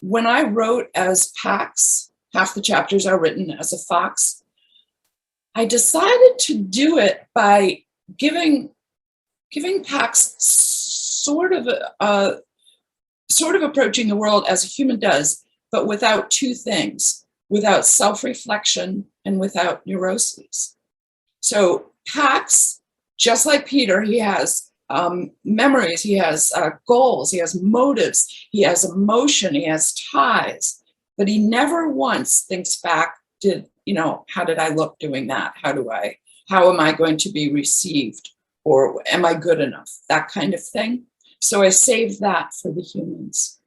When I wrote as Pax, half the chapters are written as a fox, I decided to do it by giving Pax sort of approaching the world as a human does, but without two things, without self-reflection and without neuroses. So Pax, just like Peter, he has memories, he has goals, he has motives, he has emotion, he has ties, but he never once thinks back, how did I look doing that? How am I going to be received? Or am I good enough? That kind of thing. So I saved that for the humans.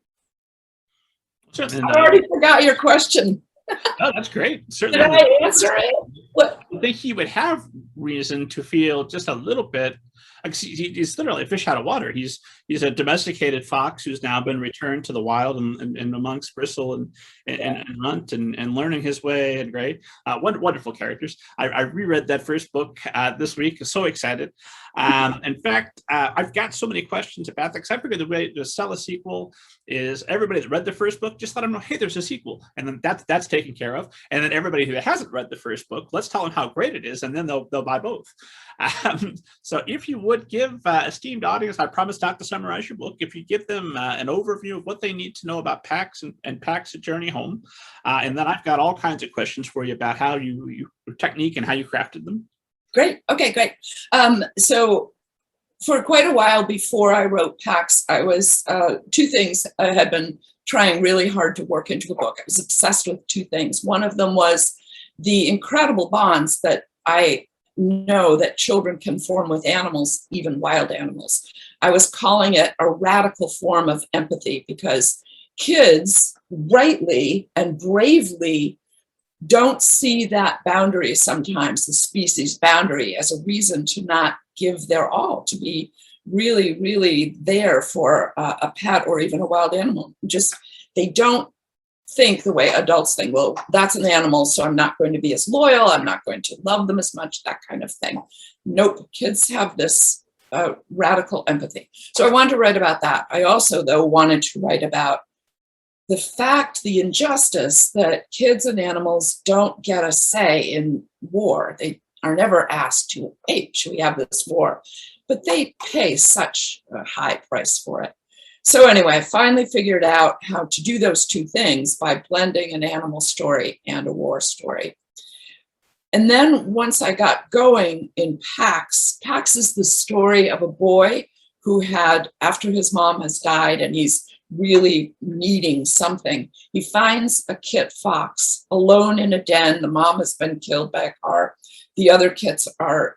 Certainly I already forgot your question. Oh, that's great. Certainly. Did I answer it? I think he would have reason to feel just a little bit. He's literally a fish out of water. He's a domesticated fox who's now been returned to the wild and amongst Bristle and Runt and learning his way. And great, wonderful characters. I reread that first book this week. So excited. In fact, I've got so many questions about that because I figured the way to sell a sequel is everybody that read the first book, just let them know, hey, there's a sequel, and then that's taken care of. And then everybody who hasn't read the first book, let's tell them how great it is, and then they'll buy both. So if you would give esteemed audience, I promise not to summarize your book, if you give them an overview of what they need to know about Pax and Pax's journey home, and then I've got all kinds of questions for you about how your technique and how you crafted them. Great. Okay, great. So for quite a while before I wrote Pax, I was two things I had been trying really hard to work into a book. I was obsessed with two things. One of them was the incredible bonds that I know that children can form with animals, even wild animals. I was calling it a radical form of empathy because kids rightly and bravely don't see that boundary sometimes, the species boundary, as a reason to not give their all, to be really, really there for a pet or even a wild animal. Just, they don't think the way adults think, well, that's an animal, so I'm not going to be as loyal, I'm not going to love them as much, that kind of thing. Nope, kids have this radical empathy. So I wanted to write about that. I also, though, wanted to write about the fact, the injustice that kids and animals don't get a say in war. They are never asked to, hey, should we have this war? But they pay such a high price for it. So anyway, I finally figured out how to do those two things by blending an animal story and a war story. And then once I got going in Pax is the story of a boy who had, after his mom has died and he's really needing something, he finds a kit fox alone in a den. The mom has been killed by a car. The other kits are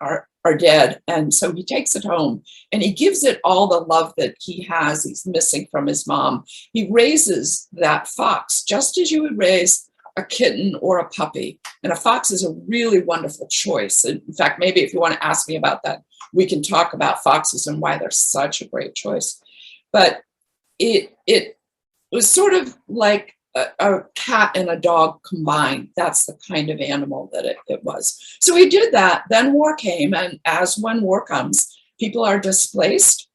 dead. And so he takes it home and he gives it all the love that he's missing from his mom. He raises that fox just as you would raise a kitten or a puppy. And a fox is a really wonderful choice. In fact, maybe if you want to ask me about that, we can talk about foxes and why they're such a great choice. But it was sort of like a cat and a dog combined. That's the kind of animal that it was. So we did that. Then war came, and as when war comes, people are displaced.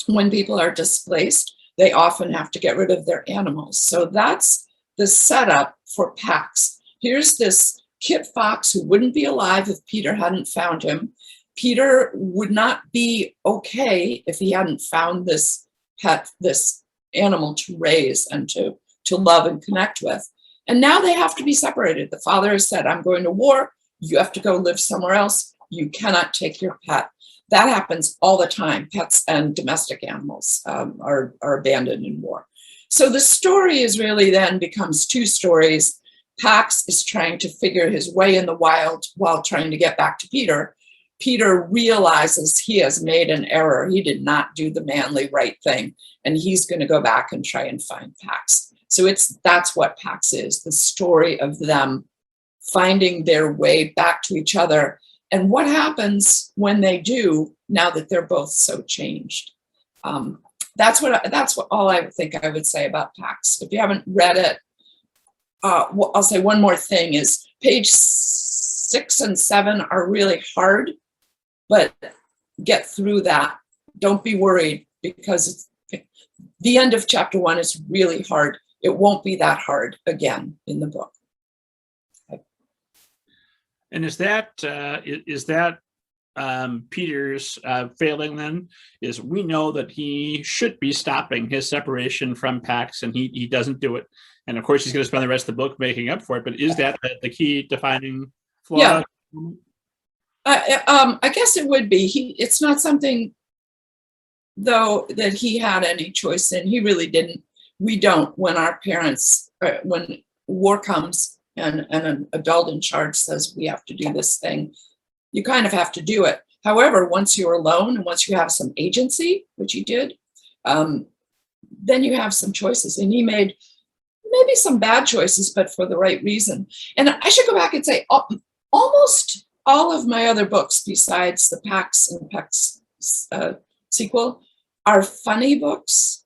When people are displaced, they often have to get rid of their animals. So that's the setup for Pax. Here's this kit fox who wouldn't be alive if Peter hadn't found him. Peter would not be okay if he hadn't found this pet, this animal to raise and to love and connect with. And now they have to be separated. The father has said, I'm going to war. You have to go live somewhere else. You cannot take your pet. That happens all the time. Pets and domestic animals are abandoned in war. So the story is really then becomes two stories. Pax is trying to figure his way in the wild while trying to get back to Peter. Peter realizes he has made an error. He did not do the manly right thing, and he's going to go back and try and find Pax. So that's what Pax is, the story of them finding their way back to each other and what happens when they do now that they're both so changed. That's what all I think I would say about Pax. If you haven't read it, I'll say one more thing is page 6 and 7 are really hard, but get through that. Don't be worried because the end of chapter 1 is really hard. It won't be that hard again in the book. And is that Peter's failing then? Is we know that he should be stopping his separation from Pax, and he doesn't do it. And of course, he's going to spend the rest of the book making up for it. But is that the key defining flaw? Yeah. I guess it would be. It's not something, though, that he had any choice in. He really didn't. We don't. When our parents, when war comes and an adult in charge says we have to do this thing, you kind of have to do it. However, once you're alone and once you have some agency, which he did, then you have some choices. And he made maybe some bad choices, but for the right reason. And I should go back and say almost all of my other books, besides the Pax and Pex sequel, are funny books.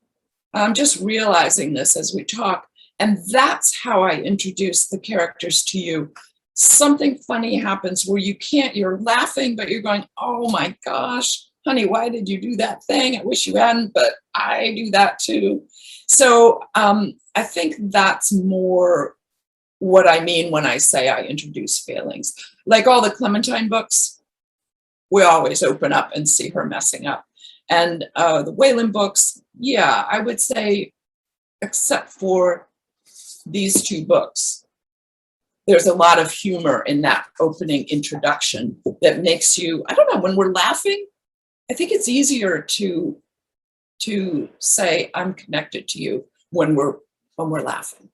I'm just realizing this as we talk. And that's how I introduce the characters to you. Something funny happens where you're laughing, but you're going, oh my gosh, honey, why did you do that thing? I wish you hadn't, but I do that too. So I think that's more what I mean when I say I introduce failings. Like all the Clementine books, we always open up and see her messing up. And the Whalen books, yeah, I would say, except for these two books, there's a lot of humor in that opening introduction that makes you, I don't know, when we're laughing, I think it's easier to say I'm connected to you when we're laughing.